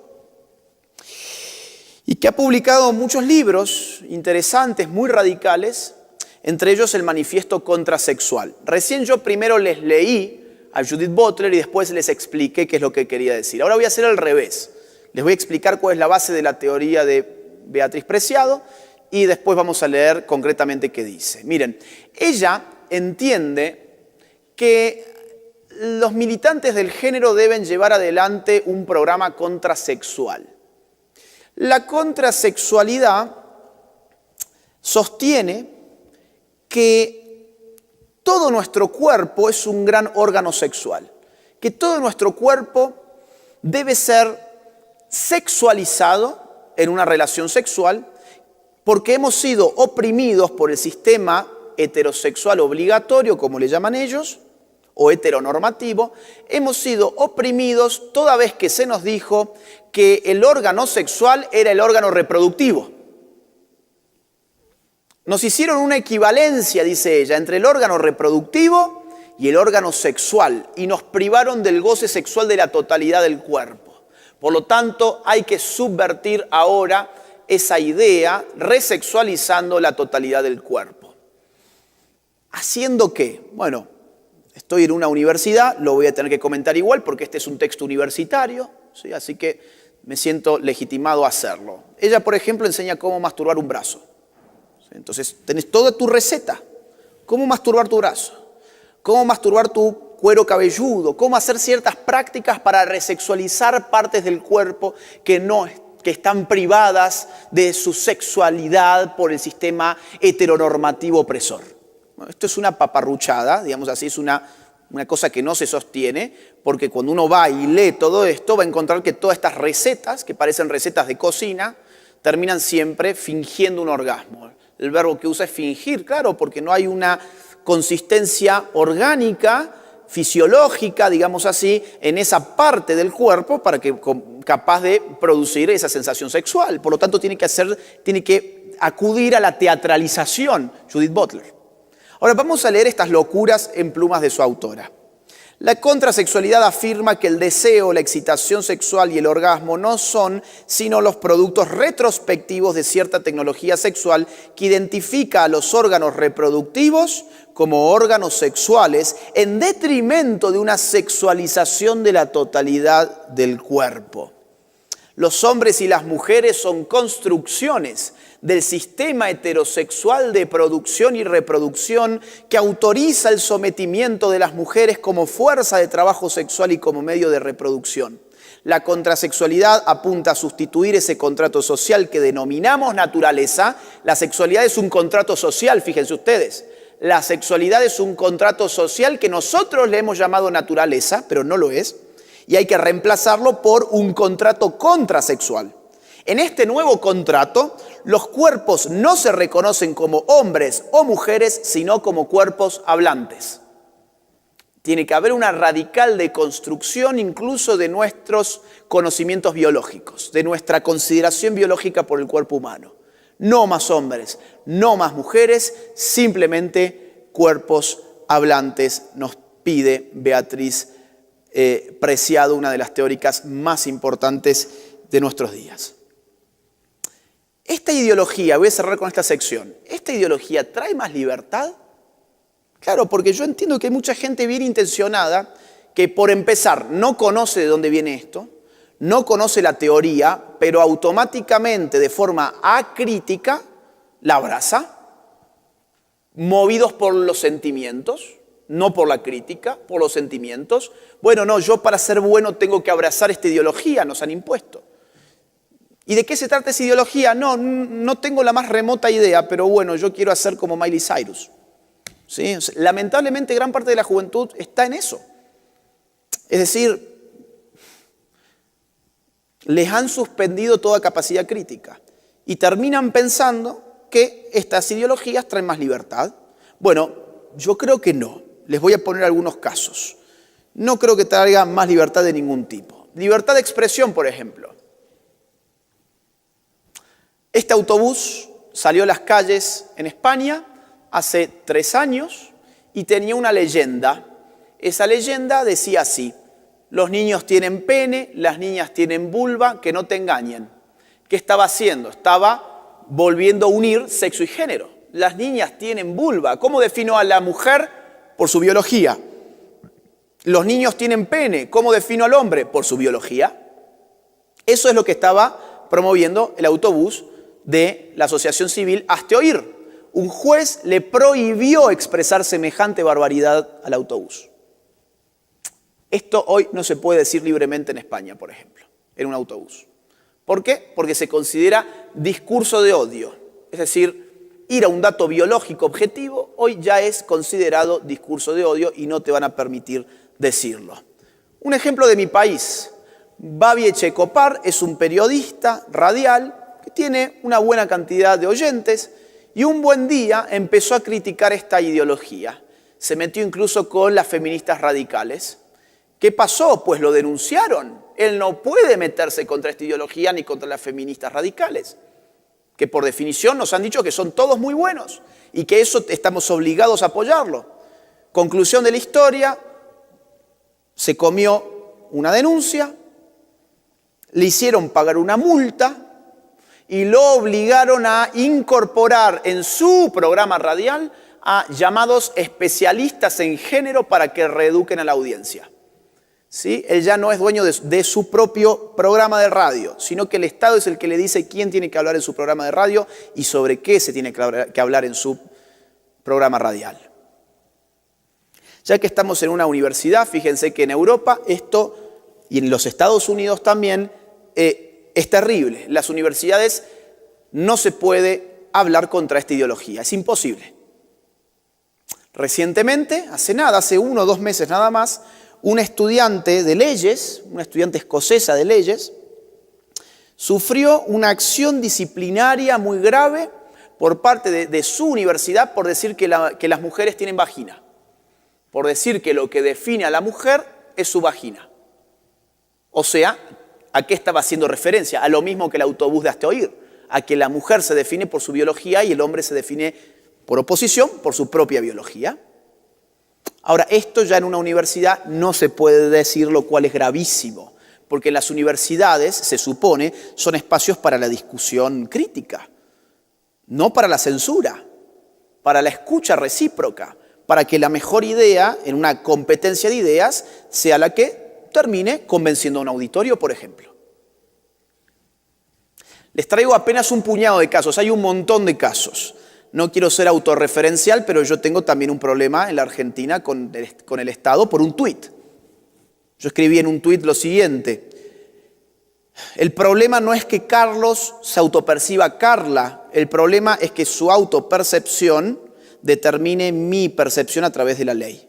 y que ha publicado muchos libros interesantes, muy radicales, entre ellos el Manifiesto Contrasexual. Recién yo primero les leí a Judith Butler y después les expliqué qué es lo que quería decir. Ahora voy a hacer al revés. Les voy a explicar cuál es la base de la teoría de Beatriz Preciado y después vamos a leer concretamente qué dice. Miren, ella entiende que los militantes del género deben llevar adelante un programa contrasexual. La contrasexualidad sostiene que todo nuestro cuerpo es un gran órgano sexual, que todo nuestro cuerpo debe ser sexualizado en una relación sexual porque hemos sido oprimidos por el sistema heterosexual obligatorio, como le llaman ellos, o heteronormativo. Hemos sido oprimidos toda vez que se nos dijo que el órgano sexual era el órgano reproductivo. Nos hicieron una equivalencia, dice ella, entre el órgano reproductivo y el órgano sexual y nos privaron del goce sexual de la totalidad del cuerpo. Por lo tanto, hay que subvertir ahora esa idea resexualizando la totalidad del cuerpo. ¿Haciendo qué? Bueno, estoy en una universidad, lo voy a tener que comentar igual porque este es un texto universitario, ¿sí? Así que me siento legitimado a hacerlo. Ella, por ejemplo, enseña cómo masturbar un brazo. Entonces, tenés toda tu receta. Cómo masturbar tu brazo, cómo masturbar tu cuero cabelludo, cómo hacer ciertas prácticas para resexualizar partes del cuerpo que están privadas de su sexualidad por el sistema heteronormativo opresor. Bueno, esto es una paparruchada, digamos así, es una cosa que no se sostiene, porque cuando uno va y lee todo esto, va a encontrar que todas estas recetas, que parecen recetas de cocina, terminan siempre fingiendo un orgasmo. El verbo que usa es fingir, claro, porque no hay una consistencia orgánica, fisiológica, digamos así, en esa parte del cuerpo para que capaz de producir esa sensación sexual. Por lo tanto, tiene que acudir a la teatralización, Judith Butler. Ahora vamos a leer estas locuras en plumas de su autora. La contrasexualidad afirma que el deseo, la excitación sexual y el orgasmo no son sino los productos retrospectivos de cierta tecnología sexual que identifica a los órganos reproductivos como órganos sexuales en detrimento de una sexualización de la totalidad del cuerpo. Los hombres y las mujeres son construcciones del sistema heterosexual de producción y reproducción que autoriza el sometimiento de las mujeres como fuerza de trabajo sexual y como medio de reproducción. La contrasexualidad apunta a sustituir ese contrato social que denominamos naturaleza. La sexualidad es un contrato social, fíjense ustedes. La sexualidad es un contrato social que nosotros le hemos llamado naturaleza, pero no lo es. Y hay que reemplazarlo por un contrato contrasexual. En este nuevo contrato, los cuerpos no se reconocen como hombres o mujeres, sino como cuerpos hablantes. Tiene que haber una radical deconstrucción incluso de nuestros conocimientos biológicos, de nuestra consideración biológica por el cuerpo humano. No más hombres, no más mujeres, simplemente cuerpos hablantes, nos pide Beatriz Preciado, una de las teóricas más importantes de nuestros días. Esta ideología, voy a cerrar con esta sección, ¿esta ideología trae más libertad? Claro, porque yo entiendo que hay mucha gente bien intencionada que por empezar no conoce de dónde viene esto, no conoce la teoría, pero automáticamente de forma acrítica la abraza, movidos por los sentimientos, no por la crítica, por los sentimientos. Bueno, no, yo para ser bueno tengo que abrazar esta ideología, nos han impuesto. ¿Y de qué se trata esa ideología? No tengo la más remota idea, pero bueno, yo quiero hacer como Miley Cyrus. ¿Sí? Lamentablemente gran parte de la juventud está en eso. Es decir, les han suspendido toda capacidad crítica y terminan pensando que estas ideologías traen más libertad. Bueno, yo creo que no. Les voy a poner algunos casos. No creo que traiga más libertad de ningún tipo. Libertad de expresión, por ejemplo. Este autobús salió a las calles en España hace 3 años y tenía una leyenda. Esa leyenda decía así: los niños tienen pene, las niñas tienen vulva, que no te engañen. ¿Qué estaba haciendo? Estaba volviendo a unir sexo y género. Las niñas tienen vulva. ¿Cómo defino a la mujer? Por su biología. Los niños tienen pene. ¿Cómo defino al hombre? Por su biología. Eso es lo que estaba promoviendo el autobús de la Asociación Civil Hazte Oír. Un juez le prohibió expresar semejante barbaridad al autobús. Esto hoy no se puede decir libremente en España, por ejemplo, en un autobús. ¿Por qué? Porque se considera discurso de odio. Es decir, ir a un dato biológico objetivo hoy ya es considerado discurso de odio y no te van a permitir decirlo. Un ejemplo de mi país. Babi Echecopar es un periodista radial que tiene una buena cantidad de oyentes y un buen día empezó a criticar esta ideología. Se metió incluso con las feministas radicales. ¿Qué pasó? Pues lo denunciaron. Él no puede meterse contra esta ideología ni contra las feministas radicales, que por definición nos han dicho que son todos muy buenos y que eso estamos obligados a apoyarlo. Conclusión de la historia, se comió una denuncia, le hicieron pagar una multa y lo obligaron a incorporar en su programa radial a llamados especialistas en género para que reeduquen a la audiencia. ¿Sí? Él ya no es dueño de su propio programa de radio, sino que el Estado es el que le dice quién tiene que hablar en su programa de radio y sobre qué se tiene que hablar en su programa radial. Ya que estamos en una universidad, fíjense que en Europa esto, y en los Estados Unidos también, es terrible. En las universidades no se puede hablar contra esta ideología, es imposible. Recientemente, hace 1 o 2 meses nada más, una estudiante de leyes, una estudiante escocesa de leyes, sufrió una acción disciplinaria muy grave por parte de su universidad por decir que las mujeres tienen vagina, por decir que lo que define a la mujer es su vagina. O sea, ¿a qué estaba haciendo referencia? A lo mismo que el autobús de Hazte Oír, a que la mujer se define por su biología y el hombre se define por oposición por su propia biología. Ahora, esto ya en una universidad no se puede decir, lo cual es gravísimo, porque las universidades, se supone, son espacios para la discusión crítica, no para la censura, para la escucha recíproca, para que la mejor idea, en una competencia de ideas, sea la que termine convenciendo a un auditorio, por ejemplo. Les traigo apenas un puñado de casos, hay un montón de casos. No quiero ser autorreferencial, pero yo tengo también un problema en la Argentina con el Estado por un tuit. Yo escribí en un tuit lo siguiente: el problema no es que Carlos se autoperciba Carla, el problema es que su autopercepción determine mi percepción a través de la ley.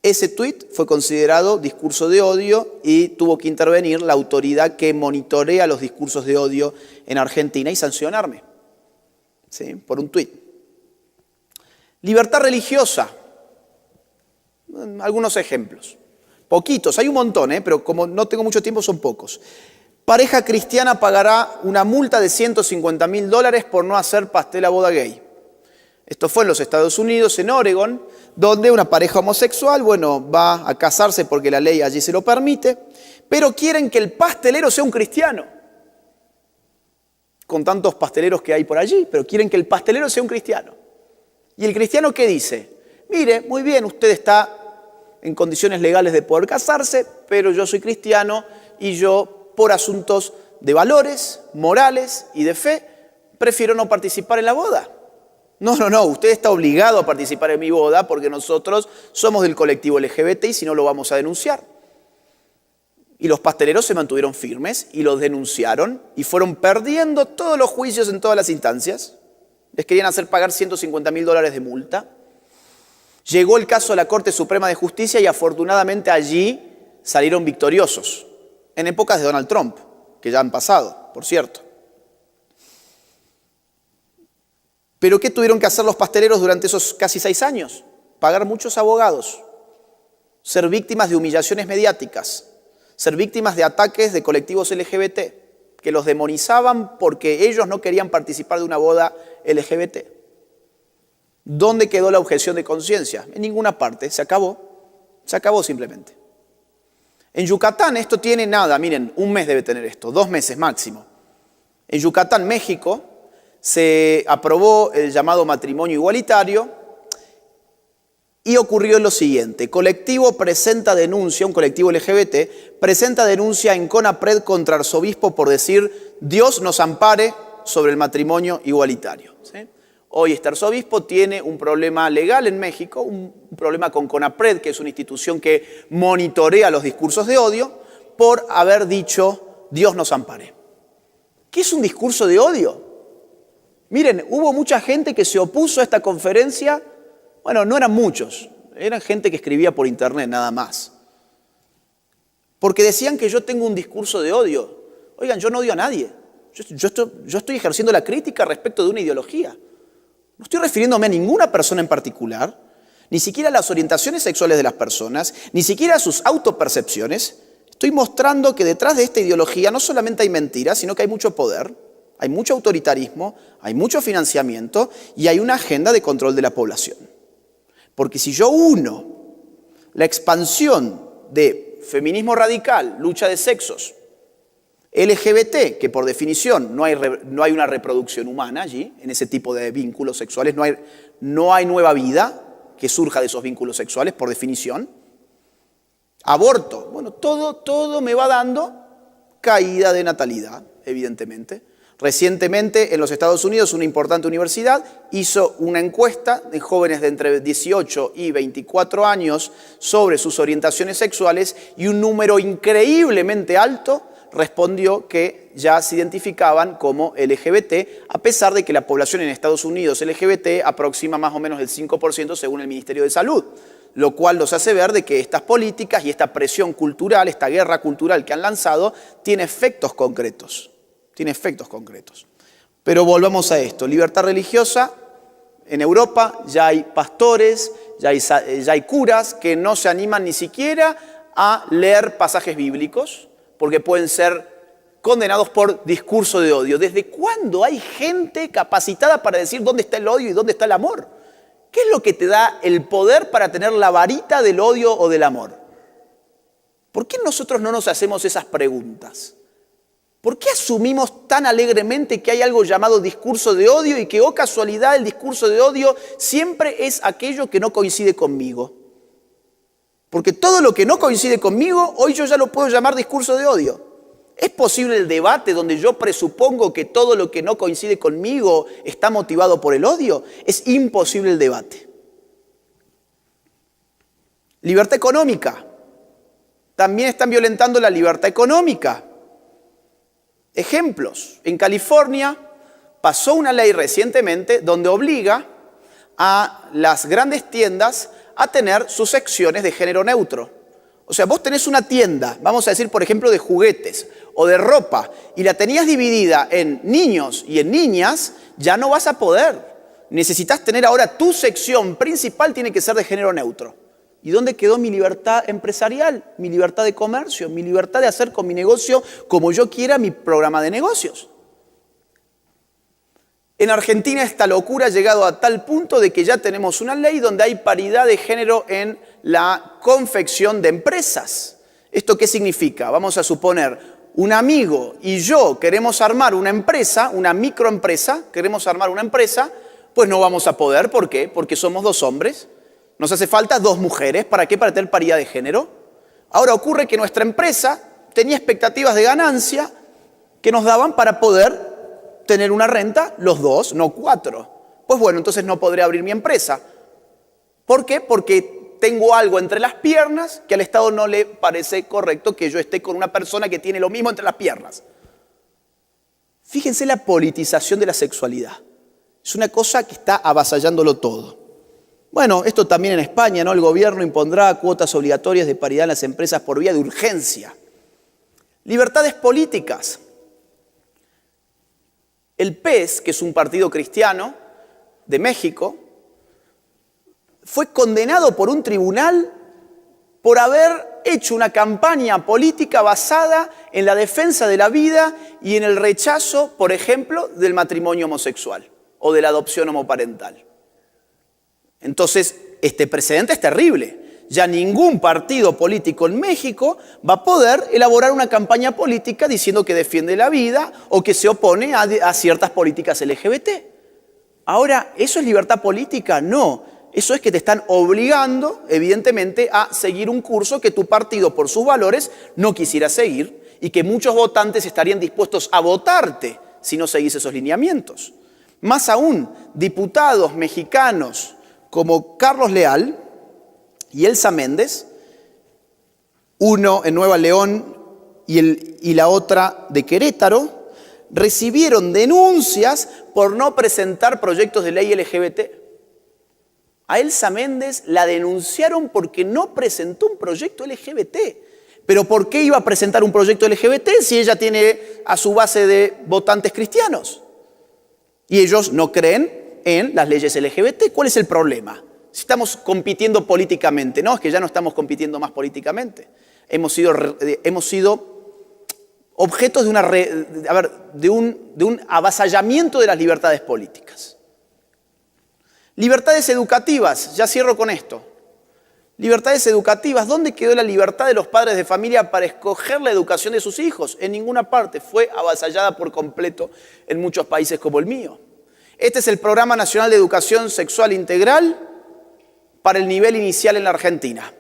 Ese tuit fue considerado discurso de odio y tuvo que intervenir la autoridad que monitorea los discursos de odio en Argentina y sancionarme, ¿sí?, por un tuit. Libertad religiosa. Algunos ejemplos. Poquitos, hay un montón, pero como no tengo mucho tiempo son pocos. Pareja cristiana pagará una multa de $150.000 por no hacer pastel a boda gay. Esto fue en los Estados Unidos, en Oregon, donde una pareja homosexual, va a casarse porque la ley allí se lo permite, pero quieren que el pastelero sea un cristiano. Con tantos pasteleros que hay por allí, pero quieren que el pastelero sea un cristiano. ¿Y el cristiano qué dice? Mire, muy bien, usted está en condiciones legales de poder casarse, pero yo soy cristiano y yo, por asuntos de valores, morales y de fe, prefiero no participar en la boda. No, usted está obligado a participar en mi boda porque nosotros somos del colectivo LGBT y si no lo vamos a denunciar. Y los pasteleros se mantuvieron firmes y los denunciaron y fueron perdiendo todos los juicios en todas las instancias. Les querían hacer pagar $150.000 de multa. Llegó el caso a la Corte Suprema de Justicia y afortunadamente allí salieron victoriosos. En épocas de Donald Trump, que ya han pasado, por cierto. ¿Pero qué tuvieron que hacer los pasteleros durante esos casi 6 años? Pagar muchos abogados, ser víctimas de humillaciones mediáticas, ser víctimas de ataques de colectivos LGBT, que los demonizaban porque ellos no querían participar de una boda LGBT. ¿Dónde quedó la objeción de conciencia? En ninguna parte, se acabó simplemente. En Yucatán esto tiene nada, miren, 1 mes debe tener esto, 2 meses máximo. En Yucatán, México, se aprobó el llamado matrimonio igualitario y ocurrió lo siguiente. Colectivo presenta denuncia, un colectivo LGBT, presenta denuncia en CONAPRED contra arzobispo por decir Dios nos ampare sobre el matrimonio igualitario, ¿sí? Hoy este arzobispo tiene un problema legal en México, un problema con CONAPRED, que es una institución que monitorea los discursos de odio, por haber dicho Dios nos ampare. ¿Qué es un discurso de odio? Miren, hubo mucha gente que se opuso a esta conferencia. Bueno, no eran muchos, eran gente que escribía por internet nada más. Porque decían que yo tengo un discurso de odio. Oigan, yo no odio a nadie. Yo estoy ejerciendo la crítica respecto de una ideología. No estoy refiriéndome a ninguna persona en particular, ni siquiera a las orientaciones sexuales de las personas, ni siquiera a sus autopercepciones. Estoy mostrando que detrás de esta ideología no solamente hay mentiras, sino que hay mucho poder, hay mucho autoritarismo, hay mucho financiamiento y hay una agenda de control de la población. Porque si yo uno la expansión de feminismo radical, lucha de sexos, LGBT, que por definición no hay una reproducción humana allí, en ese tipo de vínculos sexuales, no hay nueva vida que surja de esos vínculos sexuales, por definición. Aborto, bueno, todo me va dando caída de natalidad, evidentemente. Recientemente en los Estados Unidos una importante universidad hizo una encuesta de jóvenes de entre 18 y 24 años sobre sus orientaciones sexuales y un número increíblemente alto respondió que ya se identificaban como LGBT, a pesar de que la población en Estados Unidos LGBT aproxima más o menos el 5% según el Ministerio de Salud, lo cual nos hace ver de que estas políticas y esta presión cultural, esta guerra cultural que han lanzado, tiene efectos concretos. Pero volvamos a esto, libertad religiosa. En Europa ya hay pastores, ya hay curas que no se animan ni siquiera a leer pasajes bíblicos porque pueden ser condenados por discurso de odio. ¿Desde cuándo hay gente capacitada para decir dónde está el odio y dónde está el amor? ¿Qué es lo que te da el poder para tener la varita del odio o del amor? ¿Por qué nosotros no nos hacemos esas preguntas? ¿Por qué asumimos tan alegremente que hay algo llamado discurso de odio y que, oh casualidad, el discurso de odio siempre es aquello que no coincide conmigo? Porque todo lo que no coincide conmigo, hoy yo ya lo puedo llamar discurso de odio. ¿Es posible el debate donde yo presupongo que todo lo que no coincide conmigo está motivado por el odio? Es imposible el debate. Libertad económica. También están violentando la libertad económica. Ejemplos. En California pasó una ley recientemente donde obliga a las grandes tiendas a tener sus secciones de género neutro. O sea, vos tenés una tienda, vamos a decir, por ejemplo, de juguetes o de ropa, y la tenías dividida en niños y en niñas, ya no vas a poder. Necesitas tener ahora tu sección principal, tiene que ser de género neutro. ¿Y dónde quedó mi libertad empresarial, mi libertad de comercio, mi libertad de hacer con mi negocio como yo quiera mi programa de negocios? En Argentina esta locura ha llegado a tal punto de que ya tenemos una ley donde hay paridad de género en la confección de empresas. ¿Esto qué significa? Vamos a suponer, un amigo y yo queremos armar una empresa, una microempresa, queremos armar una empresa, pues no vamos a poder. ¿Por qué? Porque somos 2 hombres. Nos hace falta 2 mujeres. ¿Para qué? Para tener paridad de género. Ahora ocurre que nuestra empresa tenía expectativas de ganancia que nos daban para poder tener una renta los 2, no 4. Pues bueno, entonces no podré abrir mi empresa. ¿Por qué? Porque tengo algo entre las piernas que al Estado no le parece correcto que yo esté con una persona que tiene lo mismo entre las piernas. Fíjense la politización de la sexualidad. Es una cosa que está avasallándolo todo. Bueno, esto también en España, ¿no? El gobierno impondrá cuotas obligatorias de paridad en las empresas por vía de urgencia. Libertades políticas. El PES, que es un partido cristiano de México, fue condenado por un tribunal por haber hecho una campaña política basada en la defensa de la vida y en el rechazo, por ejemplo, del matrimonio homosexual o de la adopción homoparental. Entonces, este precedente es terrible. Ya ningún partido político en México va a poder elaborar una campaña política diciendo que defiende la vida o que se opone a ciertas políticas LGBT. Ahora, ¿eso es libertad política? No. Eso es que te están obligando, evidentemente, a seguir un curso que tu partido, por sus valores, no quisiera seguir y que muchos votantes estarían dispuestos a votarte si no seguís esos lineamientos. Más aún, diputados mexicanos como Carlos Leal y Elsa Méndez, uno en Nueva León y la otra de Querétaro, recibieron denuncias por no presentar proyectos de ley LGBT. A Elsa Méndez la denunciaron porque no presentó un proyecto LGBT. ¿Pero por qué iba a presentar un proyecto LGBT si ella tiene a su base de votantes cristianos? Y ellos no creen en las leyes LGBT. ¿Cuál es el problema? Si estamos compitiendo políticamente, no, es que ya no estamos compitiendo más políticamente. Hemos sido objetos de un avasallamiento de las libertades políticas. Libertades educativas, ya cierro con esto. Libertades educativas, ¿dónde quedó la libertad de los padres de familia para escoger la educación de sus hijos? En ninguna parte, fue avasallada por completo en muchos países como el mío. Este es el Programa Nacional de Educación Sexual Integral para el nivel inicial en la Argentina.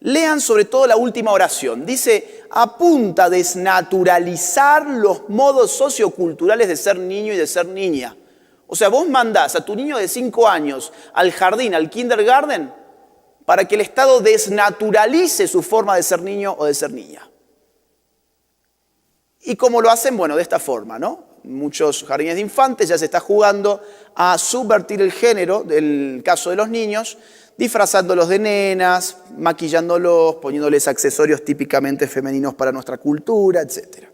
Lean sobre todo la última oración. Dice, apunta a desnaturalizar los modos socioculturales de ser niño y de ser niña. O sea, vos mandás a tu niño de 5 años al jardín, al kindergarten, para que el Estado desnaturalice su forma de ser niño o de ser niña. ¿Y cómo lo hacen? Bueno, de esta forma, ¿no? Muchos jardines de infantes ya se está jugando a subvertir el género, del caso de los niños, disfrazándolos de nenas, maquillándolos, poniéndoles accesorios típicamente femeninos para nuestra cultura, etc.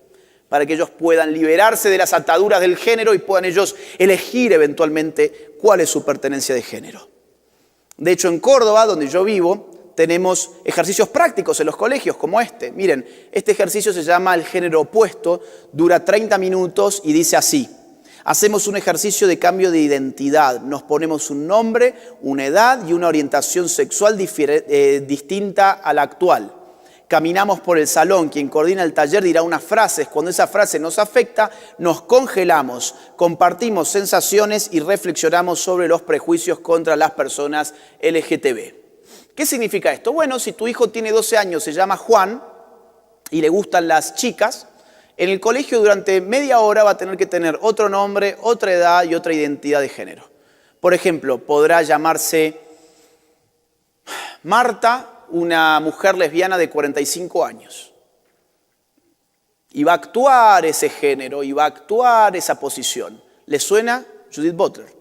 Para que ellos puedan liberarse de las ataduras del género y puedan ellos elegir eventualmente cuál es su pertenencia de género. De hecho, en Córdoba, donde yo vivo, tenemos ejercicios prácticos en los colegios como este. Miren, este ejercicio se llama el género opuesto, dura 30 minutos y dice así. Hacemos un ejercicio de cambio de identidad, nos ponemos un nombre, una edad y una orientación sexual distinta a la actual. Caminamos por el salón, quien coordina el taller dirá unas frases, cuando esa frase nos afecta, nos congelamos, compartimos sensaciones y reflexionamos sobre los prejuicios contra las personas LGTB. ¿Qué significa esto? Bueno, si tu hijo tiene 12 años, se llama Juan y le gustan las chicas, en el colegio durante media hora va a tener que tener otro nombre, otra edad y otra identidad de género. Por ejemplo, podrá llamarse Marta, una mujer lesbiana de 45 años. Y va a actuar ese género, y va a actuar esa posición. ¿Le suena? Judith Butler.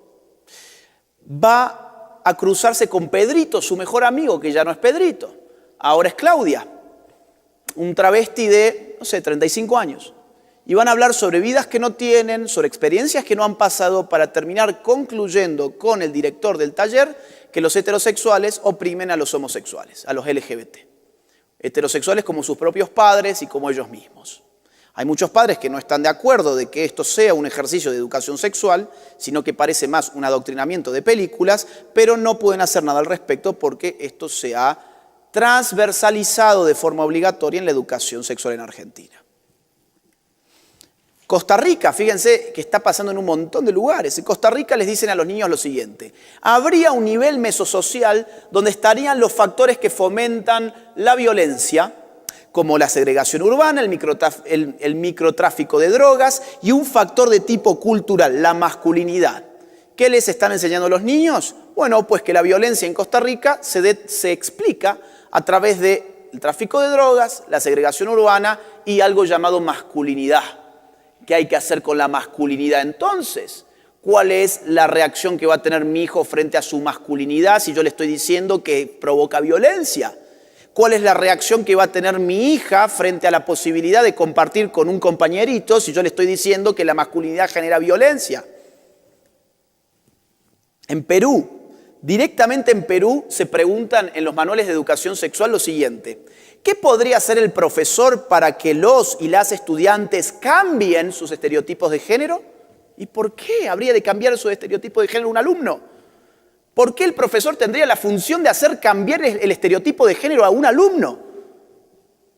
Va a cruzarse con Pedrito, su mejor amigo, que ya no es Pedrito, ahora es Claudia, un travesti de, no sé, 35 años. Y van a hablar sobre vidas que no tienen, sobre experiencias que no han pasado, para terminar concluyendo con el director del taller que los heterosexuales oprimen a los homosexuales, a los LGBT. Heterosexuales como sus propios padres y como ellos mismos. Hay muchos padres que no están de acuerdo de que esto sea un ejercicio de educación sexual, sino que parece más un adoctrinamiento de películas, pero no pueden hacer nada al respecto porque esto se ha transversalizado de forma obligatoria en la educación sexual en Argentina. Costa Rica, fíjense que está pasando en un montón de lugares. En Costa Rica les dicen a los niños lo siguiente: habría un nivel mesosocial donde estarían los factores que fomentan la violencia, como la segregación urbana, el microtráfico de drogas y un factor de tipo cultural, la masculinidad. ¿Qué les están enseñando a los niños? Bueno, pues que la violencia en Costa Rica se explica a través del tráfico de drogas, la segregación urbana y algo llamado masculinidad. ¿Qué hay que hacer con la masculinidad entonces? ¿Cuál es la reacción que va a tener mi hijo frente a su masculinidad si yo le estoy diciendo que provoca violencia? ¿Cuál es la reacción que va a tener mi hija frente a la posibilidad de compartir con un compañerito si yo le estoy diciendo que la masculinidad genera violencia? En Perú, directamente en Perú, se preguntan en los manuales de educación sexual lo siguiente: ¿qué podría hacer el profesor para que los y las estudiantes cambien sus estereotipos de género? ¿Y por qué habría de cambiar su estereotipo de género un alumno? ¿Por qué el profesor tendría la función de hacer cambiar el estereotipo de género a un alumno?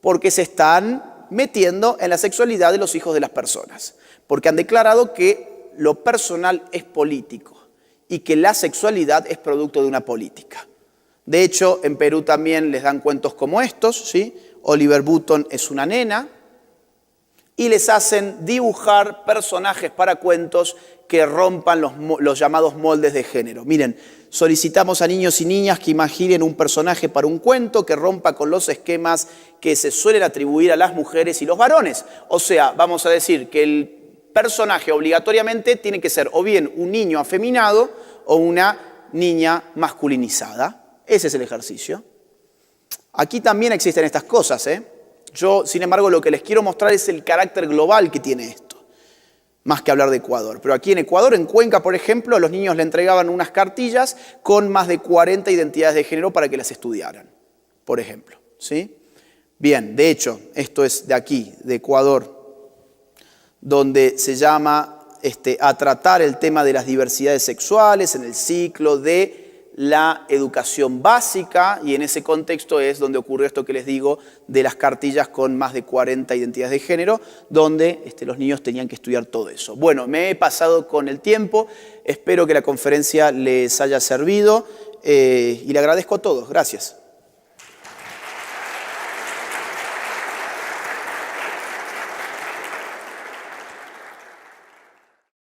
Porque se están metiendo en la sexualidad de los hijos de las personas. Porque han declarado que lo personal es político y que la sexualidad es producto de una política. De hecho, en Perú también les dan cuentos como estos, ¿sí? Oliver Button es una nena, y les hacen dibujar personajes para cuentos que rompan los llamados moldes de género. Miren, solicitamos a niños y niñas que imaginen un personaje para un cuento que rompa con los esquemas que se suelen atribuir a las mujeres y los varones. O sea, vamos a decir que el personaje obligatoriamente tiene que ser o bien un niño afeminado o una niña masculinizada. Ese es el ejercicio. Aquí también existen estas cosas, Yo, sin embargo, lo que les quiero mostrar es el carácter global que tiene esto, más que hablar de Ecuador. Pero aquí en Ecuador, en Cuenca, por ejemplo, a los niños le entregaban unas cartillas con más de 40 identidades de género para que las estudiaran, por ejemplo, ¿sí? Bien, de hecho, esto es de aquí, de Ecuador, donde se llama a tratar el tema de las diversidades sexuales en el ciclo de la educación básica, y en ese contexto es donde ocurrió esto que les digo de las cartillas con más de 40 identidades de género, donde los niños tenían que estudiar todo eso. Bueno, me he pasado con el tiempo, espero que la conferencia les haya servido y le agradezco a todos. Gracias.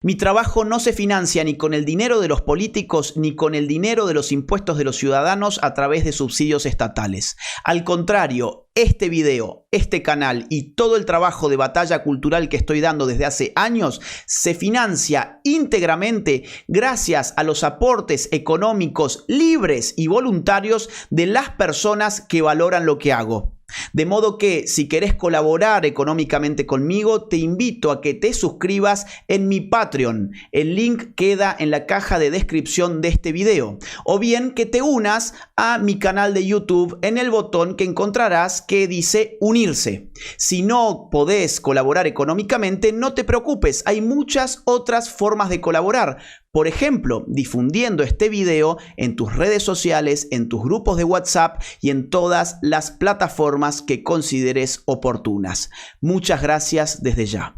Mi trabajo no se financia ni con el dinero de los políticos ni con el dinero de los impuestos de los ciudadanos a través de subsidios estatales. Al contrario, este video, este canal y todo el trabajo de batalla cultural que estoy dando desde hace años se financia íntegramente gracias a los aportes económicos libres y voluntarios de las personas que valoran lo que hago. De modo que si querés colaborar económicamente conmigo, te invito a que te suscribas en mi Patreon. El link queda en la caja de descripción de este video. O bien que te unas a mi canal de YouTube en el botón que encontrarás que dice unirse. Si no podés colaborar económicamente, no te preocupes, hay muchas otras formas de colaborar. Por ejemplo, difundiendo este video en tus redes sociales, en tus grupos de WhatsApp y en todas las plataformas que consideres oportunas. Muchas gracias desde ya.